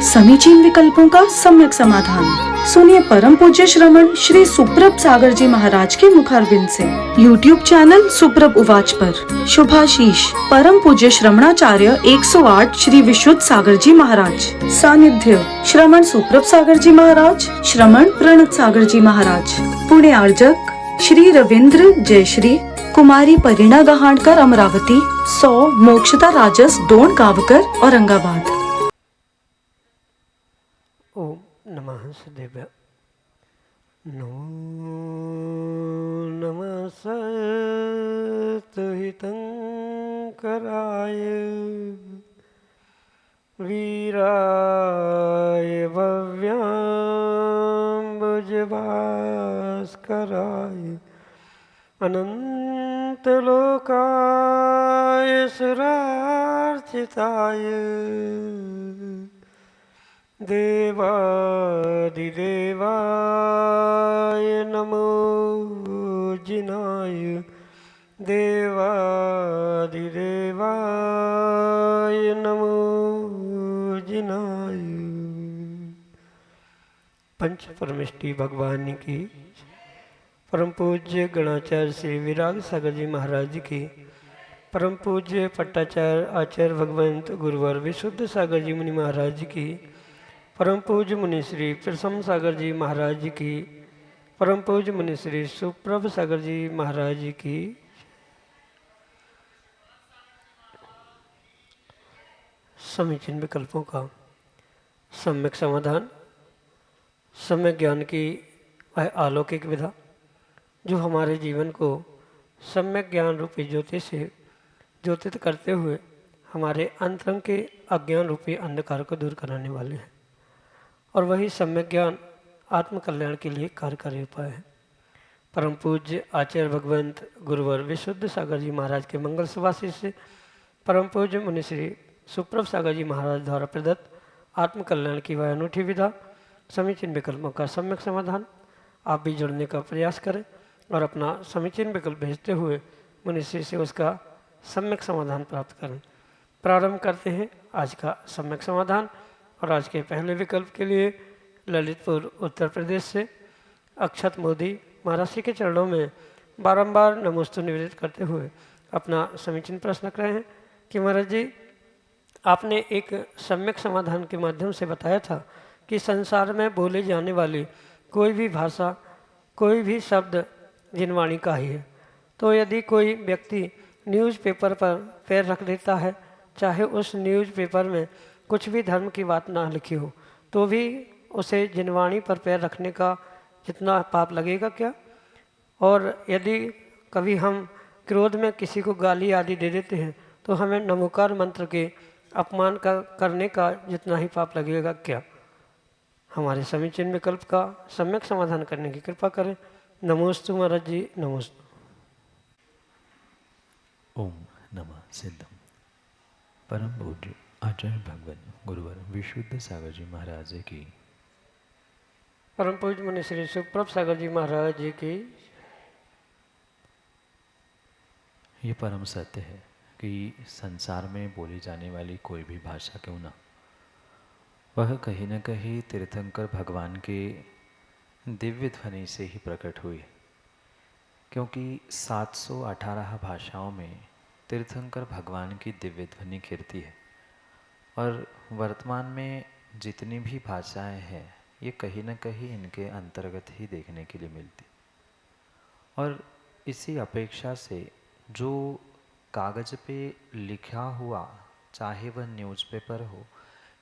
समीचीन विकल्पों का सम्यक समाधान। सुनिए परम पूज्य श्रमण श्री सुप्रभ सागर जी महाराज के मुखारबिंद से YouTube चैनल सुप्रभ उवाच पर शुभाशीष परम पूज्य श्रमणाचार्य 108 श्री विशुद्ध सागर जी महाराज। सानिध्य श्रमण सुप्रभ सागर जी महाराज, श्रमण प्रणत सागर जी महाराज। पुण्य आर्जक श्री रविंद्र जयश्री, कुमारी परिणा गहाणकर अमरावती, 100 मोक्षता राजस डोन गावकर औरंगाबाद। ओम नमः सदेव्य। नमो नमः सत्हितंकराय वीराय भव्याम्बुजभास्कराय अनंतलोकाय सुरार्चिताय देवादिदेवाय नमो जिनाय देवादिदेवाय नमो जिनाय। पंच परमेष्टि भगवान की, परम पूज्य गणाचार्य श्री विराग सागर जी महाराज की, परम पूज्य पट्टाचार्य आचार्य भगवंत गुरुवर विशुद्ध सागर जी मुनि महाराज की, परम पूज्य मुनि श्री प्रसम सागर जी महाराज की, परम पूज्य मुनि श्री सुप्रभ सागर जी महाराज की। समीचीन विकल्पों का सम्यक समाधान। सम्यक ज्ञान की वह अलौकिक विधा जो हमारे जीवन को सम्यक ज्ञान रूपी ज्योति से ज्योतित करते हुए हमारे अंतरंग के अज्ञान रूपी अंधकार को दूर कराने वाले हैं, और वही सम्यक ज्ञान आत्म कल्याण के लिए कार्यकारी उपाय है। परम पूज्य आचार्य भगवंत गुरुवर विशुद्ध सागर जी महाराज के मंगल सुभाषित से परम पूज्य मुनि श्री सुप्रभ सागर जी महाराज द्वारा प्रदत्त आत्म कल्याण की वह अनूठी विधा समीचीन विकल्पों का सम्यक समाधान। आप भी जुड़ने का प्रयास करें और अपना समीचीन विकल्प भेजते हुए मुनि श्री से उसका सम्यक समाधान प्राप्त करें। प्रारंभ करते हैं आज का सम्यक समाधान। और आज के पहले विकल्प के लिए ललितपुर उत्तर प्रदेश से अक्षत मोदी महाराज जी के चरणों में बारंबार नमोस्तु निवेदित करते हुए अपना समीचीन प्रश्न रख रहे हैं कि महाराज जी, आपने एक सम्यक समाधान के माध्यम से बताया था कि संसार में बोले जाने वाली कोई भी भाषा, कोई भी शब्द जिनवाणी का ही है। तो यदि कोई व्यक्ति न्यूज़पेपर पर पैर रख देता है, चाहे उस न्यूज़पेपर में कुछ भी धर्म की बात ना लिखी हो, तो भी उसे जिनवाणी पर पैर रखने का जितना पाप लगेगा क्या? और यदि कभी हम क्रोध में किसी को गाली आदि दे देते हैं तो हमें नमोकार मंत्र के अपमान करने का जितना ही पाप लगेगा क्या? हमारे समीचीन विकल्प का सम्यक समाधान करने की कृपा करें। नमोस्तु महाराज जी, नमोस्तु। ओम नमः सिद्धम। परम पूज्य आचार्य भगवत गुरुवर विशुद्ध सागर जी महाराज की, परम पूज्य मुनि श्री सुप्रभ सागर जी महाराज जी की। ये परम सत्य है कि संसार में बोली जाने वाली कोई भी भाषा क्यों ना, वह कहीं न कहीं तीर्थंकर भगवान के दिव्य ध्वनि से ही प्रकट हुई, क्योंकि 718 भाषाओं में तीर्थंकर भगवान की दिव्य ध्वनि कीर्ति है। और वर्तमान में जितनी भी भाषाएं हैं, ये कहीं न कहीं इनके अंतर्गत ही देखने के लिए मिलती। और इसी अपेक्षा से जो कागज़ पे लिखा हुआ, चाहे वह न्यूज़पेपर हो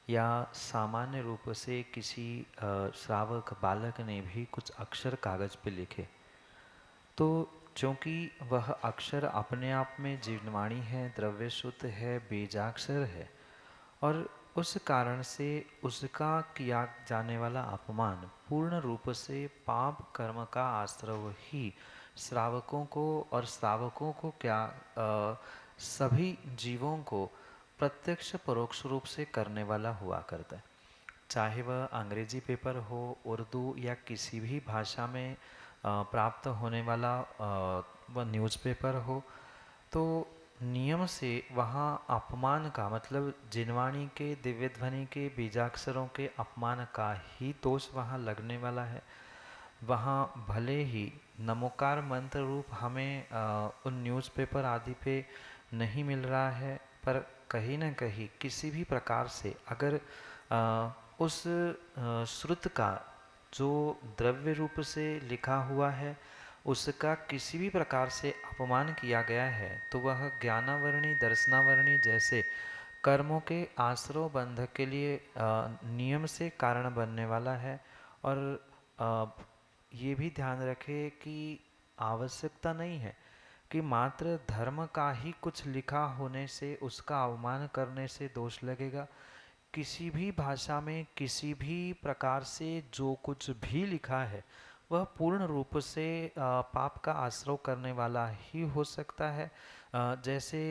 या सामान्य रूप से किसी श्रावक बालक ने भी कुछ अक्षर कागज़ पे लिखे, तो चूँकि वह अक्षर अपने आप में जीवनवाणी है, द्रव्य शुद्ध है, बीजाक्षर है, और उस कारण से उसका किया जाने वाला अपमान पूर्ण रूप से पाप कर्म का आश्रव ही श्रावकों को और श्रावकों को क्या सभी जीवों को प्रत्यक्ष परोक्ष रूप से करने वाला हुआ करता है। चाहे वह अंग्रेजी पेपर हो, उर्दू या किसी भी भाषा में प्राप्त होने वाला वह न्यूज़पेपर हो, तो नियम से वहाँ अपमान का मतलब जिनवाणी के दिव्य ध्वनि के बीजाक्षरों के अपमान का ही दोष वहाँ लगने वाला है। वहाँ भले ही नमोकार मंत्र रूप हमें उन न्यूज़पेपर आदि पे नहीं मिल रहा है, पर कहीं न कहीं किसी भी प्रकार से अगर उस श्रुत का जो द्रव्य रूप से लिखा हुआ है उसका किसी भी प्रकार से अपमान किया गया है, तो वह ज्ञानावरणी दर्शनावरणी जैसे कर्मों के आश्रव बंध के लिए नियम से कारण बनने वाला है। और ये भी ध्यान रखें कि आवश्यकता नहीं है कि मात्र धर्म का ही कुछ लिखा होने से उसका अवमान करने से दोष लगेगा। किसी भी भाषा में किसी भी प्रकार से जो कुछ भी लिखा है वह पूर्ण रूप से पाप का आश्रय करने वाला ही हो सकता है। जैसे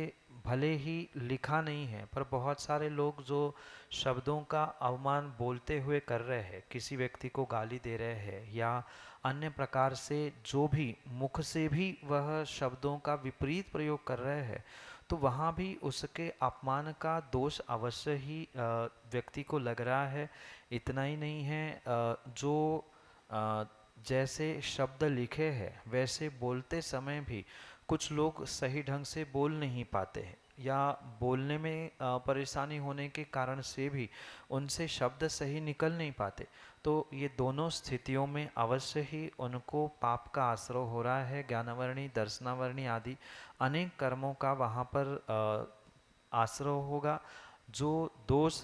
भले ही लिखा नहीं है पर बहुत सारे लोग जो शब्दों का अवमान बोलते हुए कर रहे हैं, किसी व्यक्ति को गाली दे रहे हैं या अन्य प्रकार से जो भी मुख से भी वह शब्दों का विपरीत प्रयोग कर रहे हैं, तो वहाँ भी उसके अपमान का दोष अवश्य ही व्यक्ति को लग रहा है। इतना ही नहीं है, जो जैसे शब्द लिखे हैं वैसे बोलते समय भी कुछ लोग सही ढंग से बोल नहीं पाते हैं या बोलने में परेशानी होने के कारण से भी उनसे शब्द सही निकल नहीं पाते। तो ये दोनों स्थितियों में अवश्य ही उनको पाप का आश्रय हो रहा है। ज्ञानावरणी दर्शनावरणी आदि अनेक कर्मों का वहाँ पर आश्रय होगा। जो दोष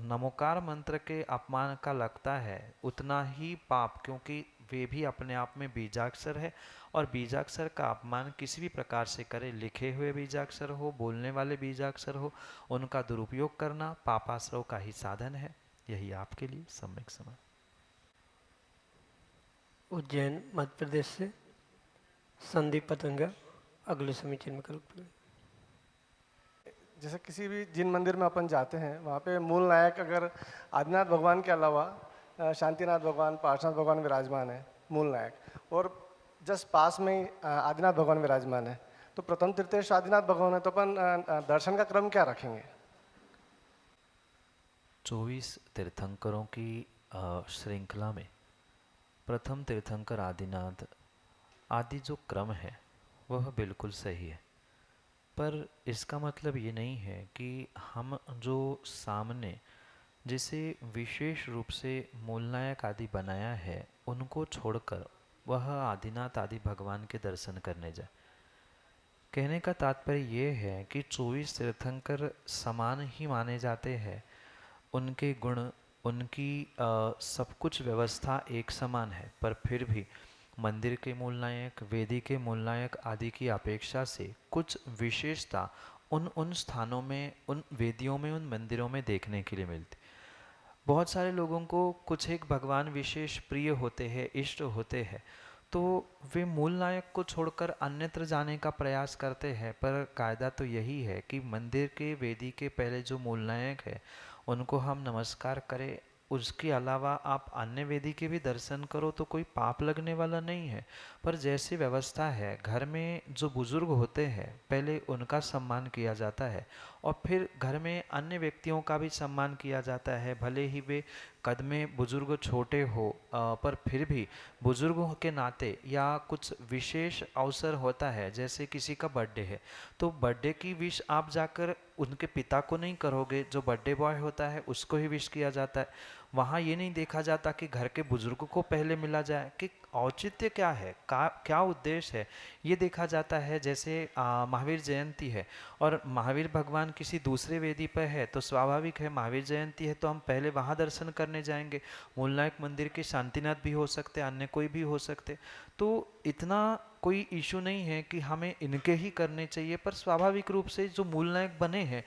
नमोकार मंत्र के अपमान का लगता है उतना ही पाप, क्योंकि वे भी अपने आप में बीजाक्षर है और बीजाक्षर का अपमान किसी भी प्रकार से करे, लिखे हुए बीजाक्षर हो, बोलने वाले बीजाक्षर हो, उनका दुरुपयोग करना पापाश्रव का ही साधन है। यही आपके लिए सम्यक समय। उज्जैन मध्य प्रदेश से संदीप पतंगा अगले समीचीन विकल्प। जैसे किसी भी जिन मंदिर में अपन जाते हैं वहाँ पे मूल नायक अगर आदिनाथ भगवान के अलावा शांतिनाथ भगवान, पार्श्वनाथ भगवान विराजमान है मूल नायक, और जस्ट पास में ही आदिनाथ भगवान विराजमान है, तो प्रथम तीर्थेश आदिनाथ भगवान है, तो अपन दर्शन का क्रम क्या रखेंगे? 24 तीर्थंकरों की श्रृंखला में प्रथम तीर्थंकर आदिनाथ आदि जो क्रम है वह बिल्कुल सही है, पर इसका मतलब ये नहीं है कि हम जो सामने जिसे विशेष रूप से मूलनायक आदि बनाया है उनको छोड़कर वह आदिनाथ आदि भगवान के दर्शन करने जाए। कहने का तात्पर्य ये है कि 24 तीर्थंकर समान ही माने जाते हैं, उनके गुण, उनकी सब कुछ व्यवस्था एक समान है, पर फिर भी मंदिर के मूलनायक, वेदी के मूलनायक आदि की अपेक्षा से कुछ विशेषता उन स्थानों में, उन वेदियों में, उन मंदिरों में देखने के लिए मिलती। बहुत सारे लोगों को कुछ एक भगवान विशेष प्रिय होते हैं, इष्ट होते हैं, तो वे मूल नायक को छोड़कर अन्यत्र जाने का प्रयास करते हैं। पर कायदा तो यही है कि मंदिर के वेदी के पहले जो मूल नायक है उनको हम नमस्कार करें, उसके अलावा आप अन्य वेदी के भी दर्शन करो तो कोई पाप लगने वाला नहीं है। पर जैसी व्यवस्था है, घर में जो बुजुर्ग होते हैं पहले उनका सम्मान किया जाता है और फिर घर में अन्य व्यक्तियों का भी सम्मान किया जाता है, भले ही वे कद में बुजुर्ग छोटे हो, पर फिर भी बुजुर्गों के नाते या कुछ विशेष अवसर होता है, जैसे किसी का बर्थडे है तो बर्थडे की विश आप जाकर उनके पिता को नहीं करोगे, जो बर्थडे बॉय होता है उसको ही विश किया जाता है। वहाँ ये नहीं देखा जाता कि घर के बुजुर्ग को पहले मिला जाए, कि औचित्य क्या है, क्या उद्देश्य है, ये देखा जाता है। जैसे महावीर जयंती है और महावीर भगवान किसी दूसरे वेदी पर है तो स्वाभाविक है महावीर जयंती है तो हम पहले वहाँ दर्शन करने जाएंगे। मूलनायक मंदिर के शांतिनाथ भी हो सकते, अन्य कोई भी हो सकते, तो इतना कोई इशू नहीं है कि हमें इनके ही करने चाहिए। पर स्वाभाविक रूप से जो मूलनायक बने हैं,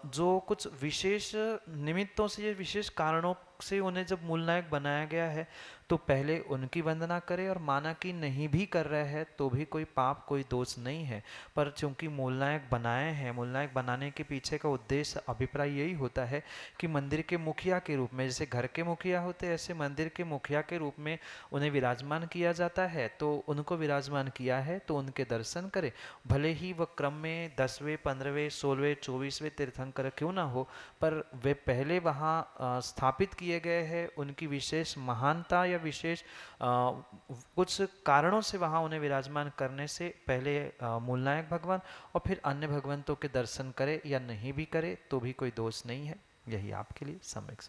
जो कुछ विशेष निमित्तों से, विशेष कारणों से उन्हें जब मूल नायक बनाया गया है तो पहले उनकी वंदना करे, और माना कि नहीं भी कर रहे हैं तो भी कोई पाप कोई दोष नहीं है। पर चूंकि मूल नायक बनाए हैं, मूल नायक बनाने के पीछे का उद्देश्य अभिप्राय यही होता है कि मंदिर के मुखिया के रूप में, जैसे घर के मुखिया होते ऐसे मंदिर के मुखिया के रूप में उन्हें विराजमान किया जाता है। तो उनको विराजमान किया है तो उनके दर्शन करे, भले ही वह क्रम में 10वें 15वें 16वें 24वें तीर्थंकर क्यों ना हो, पर वे पहले वहाँ स्थापित किए गए हैं। उनकी विशेष महानता या विशेष कुछ कारणों से वहाँ उन्हें विराजमान करने से पहले मूल नायक भगवान और फिर अन्य भगवंतों के दर्शन करे या नहीं भी करे तो भी कोई दोष नहीं है। यही आपके लिए सम्यक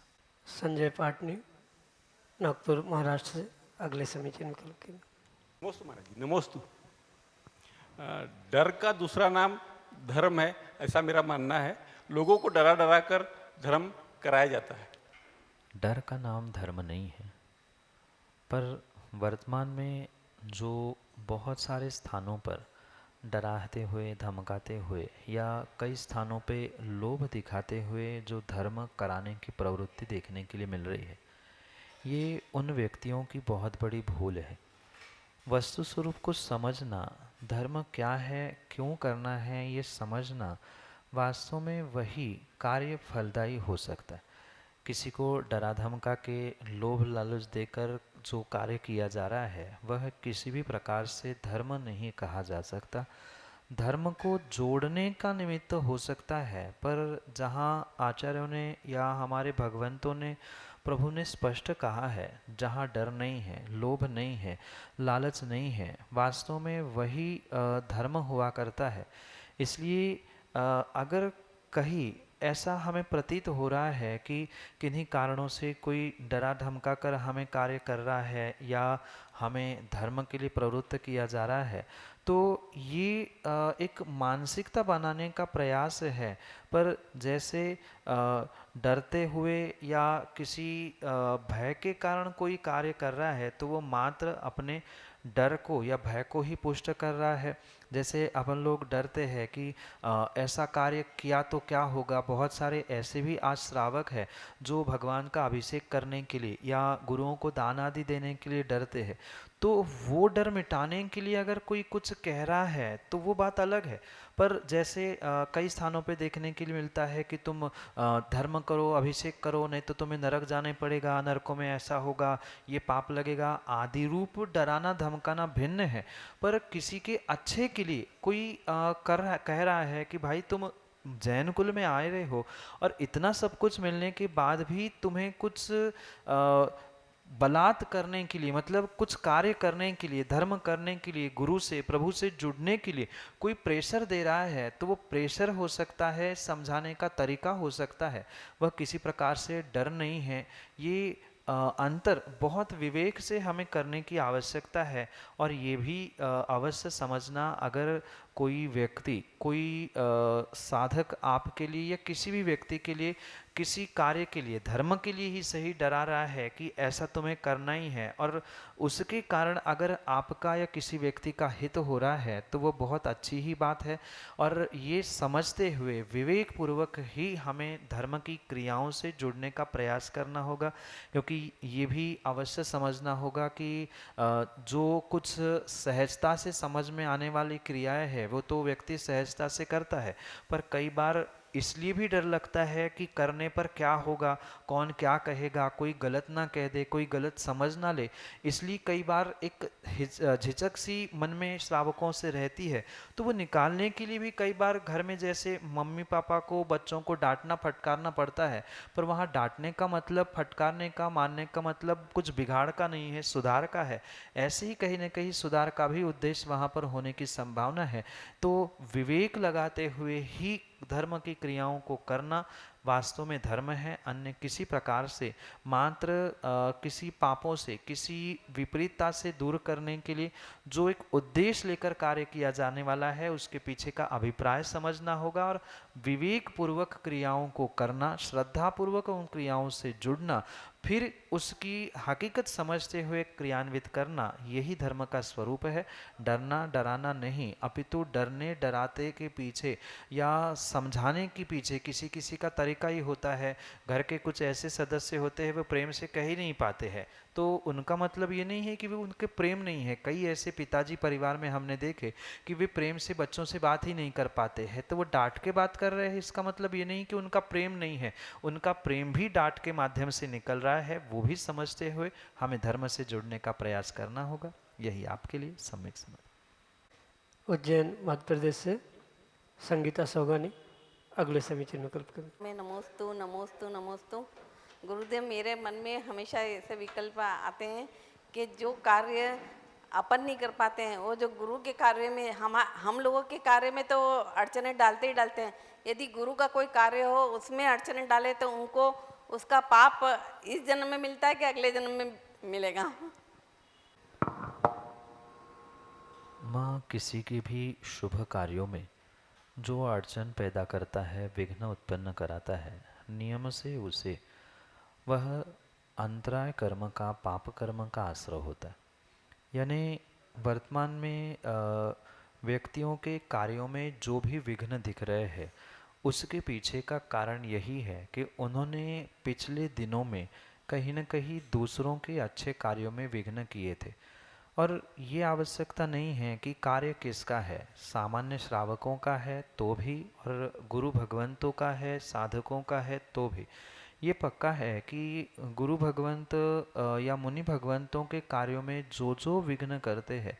संजय पाटनी, नागपुर, महाराष्ट्र से अगले समीचीन विकल्प के लिए। नमोस्तु महाराज जी, नमोस्तु। डर का दूसरा नाम धर्म है, ऐसा मेरा मानना है। लोगों को डरा डरा कर धर्म कराया जाता है। डर का नाम धर्म नहीं है, पर वर्तमान में जो बहुत सारे स्थानों पर डराते हुए, धमकाते हुए या कई स्थानों पे लोभ दिखाते हुए जो धर्म कराने की प्रवृत्ति देखने के लिए मिल रही है, ये उन व्यक्तियों की बहुत बड़ी भूल है। वस्तु स्वरूप को समझना, धर्म क्या है, क्यों करना है, ये समझना वास्तव में वही कार्य फलदायी हो सकता है। किसी को डरा धमका के लोभ लालच देकर जो कार्य किया जा रहा है वह किसी भी प्रकार से धर्म नहीं कहा जा सकता। धर्म को जोड़ने का निमित्त हो सकता है, पर जहाँ आचार्यों ने या हमारे भगवंतों ने, प्रभु ने स्पष्ट कहा है, जहाँ डर नहीं है, लोभ नहीं है, लालच नहीं है, वास्तव में वही धर्म हुआ करता है। इसलिए अगर कहीं ऐसा हमें प्रतीत हो रहा है कि किन्हीं कारणों से कोई डरा धमका कर हमें कार्य कर रहा है या हमें धर्म के लिए प्रवृत्त किया जा रहा है, तो ये एक मानसिकता बनाने का प्रयास है। पर जैसे डरते हुए या किसी भय के कारण कोई कार्य कर रहा है तो वो मात्र अपने डर को या भय को ही पुष्ट कर रहा है। जैसे अपन लोग डरते हैं कि ऐसा कार्य किया तो क्या होगा। बहुत सारे ऐसे भी आज श्रावक हैं जो भगवान का अभिषेक करने के लिए या गुरुओं को दान आदि देने के लिए डरते हैं। तो वो डर मिटाने के लिए अगर कोई कुछ कह रहा है तो वो बात अलग है। पर जैसे कई स्थानों पे देखने के लिए मिलता है कि तुम धर्म करो, अभिषेक करो, नहीं तो तुम्हें नरक जाने पड़ेगा, नरकों में ऐसा होगा, ये पाप लगेगा आदि रूप डराना धमकाना भिन्न है। पर किसी के अच्छे के लिए कोई कह रहा है कि भाई तुम जैन कुल में आए रहे हो और इतना सब कुछ मिलने के बाद भी तुम्हें कुछ बलात् करने के लिए, मतलब कुछ कार्य करने के लिए, धर्म करने के लिए, गुरु से प्रभु से जुड़ने के लिए कोई प्रेशर दे रहा है, तो वो प्रेशर हो सकता है, समझाने का तरीका हो सकता है, वह किसी प्रकार से डर नहीं है। ये अंतर बहुत विवेक से हमें करने की आवश्यकता है। और ये भी अवश्य समझना, अगर कोई व्यक्ति, कोई साधक आपके लिए या किसी भी व्यक्ति के लिए किसी कार्य के लिए, धर्म के लिए ही सही डरा रहा है कि ऐसा तुम्हें करना ही है, और उसके कारण अगर आपका या किसी व्यक्ति का हित हो रहा है तो वो बहुत अच्छी ही बात है। और ये समझते हुए विवेक पूर्वक ही हमें धर्म की क्रियाओं से जुड़ने का प्रयास करना होगा। क्योंकि ये भी अवश्य समझना होगा कि जो कुछ सहजता से समझ में आने वाली क्रियाएं है वो तो व्यक्ति सहजता से करता है, पर कई बार इसलिए भी डर लगता है कि करने पर क्या होगा, कौन क्या कहेगा, कोई गलत ना कह दे, कोई गलत समझ ना ले, इसलिए कई बार एक झिझक सी मन में श्रावकों से रहती है। तो वो निकालने के लिए भी कई बार घर में जैसे मम्मी पापा को बच्चों को डांटना फटकारना पड़ता है, पर वहाँ डांटने का मतलब, फटकारने का, मारने का मतलब कुछ बिगाड़ का नहीं है, सुधार का है। ऐसे ही कहीं ना कहीं सुधार का भी उद्देश्य वहाँ पर होने की संभावना है। तो विवेक लगाते हुए ही धर्म की क्रियाओं को करना वास्तव में धर्म है। अन्य किसी प्रकार से मात्र किसी पापों से, किसी विपरीतता से दूर करने के लिए जो एक उद्देश्य लेकर कार्य किया जाने वाला है उसके पीछे का अभिप्राय समझना होगा, और विवेक पूर्वक क्रियाओं को करना, श्रद्धा पूर्वक उन क्रियाओं से जुड़ना, फिर उसकी हकीकत समझते हुए क्रियान्वित करना, यही धर्म का स्वरूप है। डरना डराना नहीं, अपितु डरने डराते के पीछे या समझाने के पीछे किसी किसी का तरीका ही होता है। घर के कुछ ऐसे सदस्य होते हैं वो प्रेम से कह ही नहीं पाते हैं, तो उनका मतलब ये नहीं है कि वो उनके प्रेम नहीं है। कई ऐसे पिताजी परिवार में हमने देखे कि वे प्रेम से बच्चों से बात ही नहीं कर पाते हैं, तो वो डांट के बात कर रहे हैं, इसका मतलब ये नहीं कि उनका प्रेम नहीं है। उनका प्रेम भी डांट के माध्यम से निकल रहा है। वो भी समझते हुए हमें धर्म से जुड़ने का प्रयास करना होगा। यही आपके लिए सम्यक समझ। उज्जैन मध्य प्रदेश से संगीता सोगानी अगले समीचीन विकल्प करें। मैं नमोस्तु नमोस्तु नमोस्तु। गुरुदेव, मेरे मन में हमेशा ऐसे विकल्प आते हैं कि जो कार्य अपन नहीं कर पाते हैं वो जो गुरु के कार्य में हम लोगों के कार्य में तो अड़चने डालते ही डालते हैं। यदि गुरु का कोई कार्य हो उसमें अड़चने डाले तो उनको उसका पाप इस जन्म में मिलता है कि अगले जन्म में मिलेगा? माँ, किसी के भी शुभ कार्यों में जो अड़चन पैदा करता है, विघ्न उत्पन्न कराता है, नियम से उसे वह अंतराय कर्म का, पाप कर्म का आश्रय होता है। यानी वर्तमान में व्यक्तियों के कार्यों में जो भी विघ्न दिख रहे हैं उसके पीछे का कारण यही है कि उन्होंने पिछले दिनों में कहीं न कहीं दूसरों के अच्छे कार्यों में विघ्न किए थे। और ये आवश्यकता नहीं है कि कार्य किसका है, सामान्य श्रावकों का है तो भी, और गुरु भगवंतों का है, साधकों का है तो भी। ये पक्का है कि गुरु भगवंत या मुनि भगवंतों के कार्यों में जो जो विघ्न करते हैं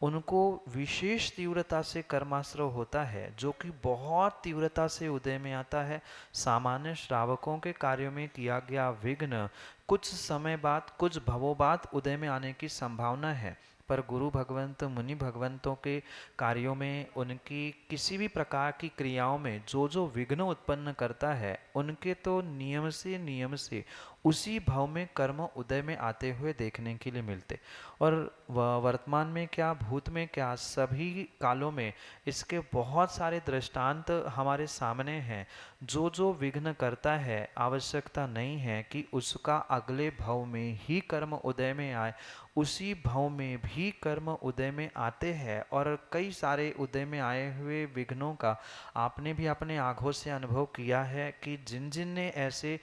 उनको विशेष तीव्रता से कर्माश्रय होता है, जो कि बहुत तीव्रता से उदय में आता है। सामान्य श्रावकों के कार्यों में किया गया विघ्न कुछ समय बाद, कुछ भवों बाद उदय में आने की संभावना है, पर गुरु भगवंत, मुनि भगवंतों के कार्यों में, उनकी किसी भी प्रकार की क्रियाओं में जो जो विघ्न उत्पन्न करता है उनके तो नियम से उसी भाव में कर्म उदय में आते हुए देखने के लिए मिलते। और वर्तमान में क्या, भूत में क्या, सभी कालों में इसके बहुत सारे दृष्टांत हमारे सामने हैं। जो जो विघ्न करता है आवश्यकता नहीं है कि उसका अगले भाव में ही कर्म उदय में आए, उसी भाव में भी कर्म उदय में आते हैं। और कई सारे उदय में आए हुए विघ्नों का आपने भी अपने आँखों से अनुभव किया है कि जिन जिन ने ऐसे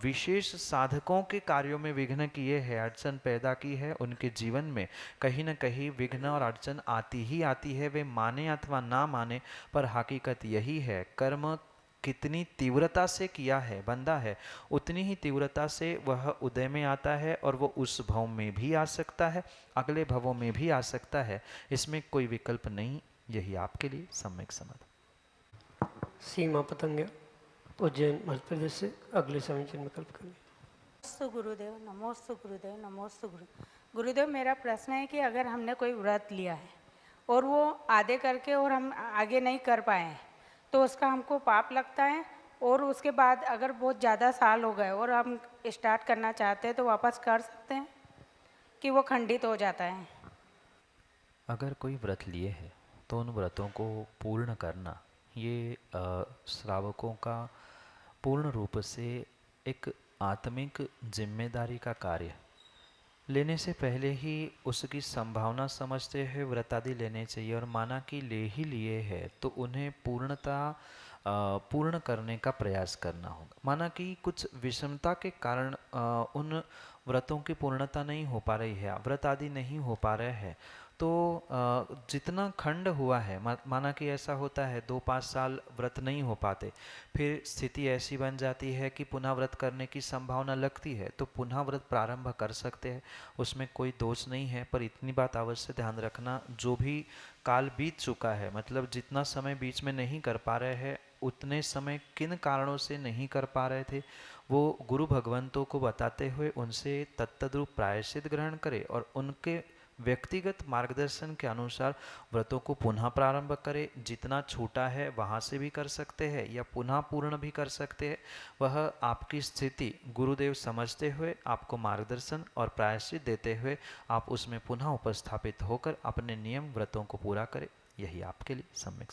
विशेष साधकों के कार्यों में विघ्न किए हैं, अड़चन पैदा की है, उनके जीवन में कहीं न कहीं विघ्न और अड़चन आती ही आती है। वे माने अथवा ना माने, पर हकीकत यही है, कर्म कितनी तीव्रता से किया है बंदा है, उतनी ही तीव्रता से वह उदय में आता है, और वो उस भव में भी आ सकता है, अगले भवों में भी आ सकता है। इसमें कोई विकल्प नहीं। यही आपके लिए सम्यक समाधान। सीमा पतंगिया उज्जैन मध्य प्रदेश से अगले समीचीन विकल्प करें। नमोस्तु गुरुदेव, नमोस्तु गुरुदेव, नमोस्तु गुरुदेव। मेरा प्रश्न है कि अगर हमने कोई व्रत लिया है और वो आधे करके और हम आगे नहीं कर पाए हैं तो उसका हमको पाप लगता है, और उसके बाद अगर बहुत ज़्यादा साल हो गए और हम स्टार्ट करना चाहते हैं तो वापस कर सकते हैं कि वो खंडित हो जाता है? अगर कोई व्रत लिए है तो उन व्रतों को पूर्ण करना ये श्रावकों का पूर्ण रूप से एक आत्मिक जिम्मेदारी का कार्य। लेने से पहले ही उसकी संभावना समझते हुए व्रत आदि लेने चाहिए, और माना कि ले ही लिए है तो उन्हें पूर्ण करने का प्रयास करना होगा। माना कि कुछ विषमता के कारण उन व्रतों की पूर्णता नहीं हो पा रही है, व्रत आदि नहीं हो पा रहे हैं, तो जितना खंड हुआ है, माना कि ऐसा होता है 2-5 साल व्रत नहीं हो पाते, फिर स्थिति ऐसी बन जाती है कि पुनः व्रत करने की संभावना लगती है, तो पुनः व्रत प्रारंभ कर सकते हैं, उसमें कोई दोष नहीं है। पर इतनी बात अवश्य ध्यान रखना, जो भी काल बीत चुका है, मतलब जितना समय बीच में नहीं कर पा रहे हैं, उतने समय किन कारणों से नहीं कर पा रहे थे वो गुरु भगवंतों को बताते हुए उनसे तत्तद्रूप प्रायश्चित ग्रहण करें, और उनके व्यक्तिगत मार्गदर्शन के अनुसार व्रतों को पुनः प्रारंभ करें। जितना छूटा है वहाँ से भी कर सकते हैं या पुनः पूर्ण भी कर सकते हैं। वह आपकी स्थिति गुरुदेव समझते हुए आपको मार्गदर्शन और प्रायश्चित देते हुए आप उसमें पुनः उपस्थापित होकर अपने नियम व्रतों को पूरा करें। यही आपके लिए सम्यक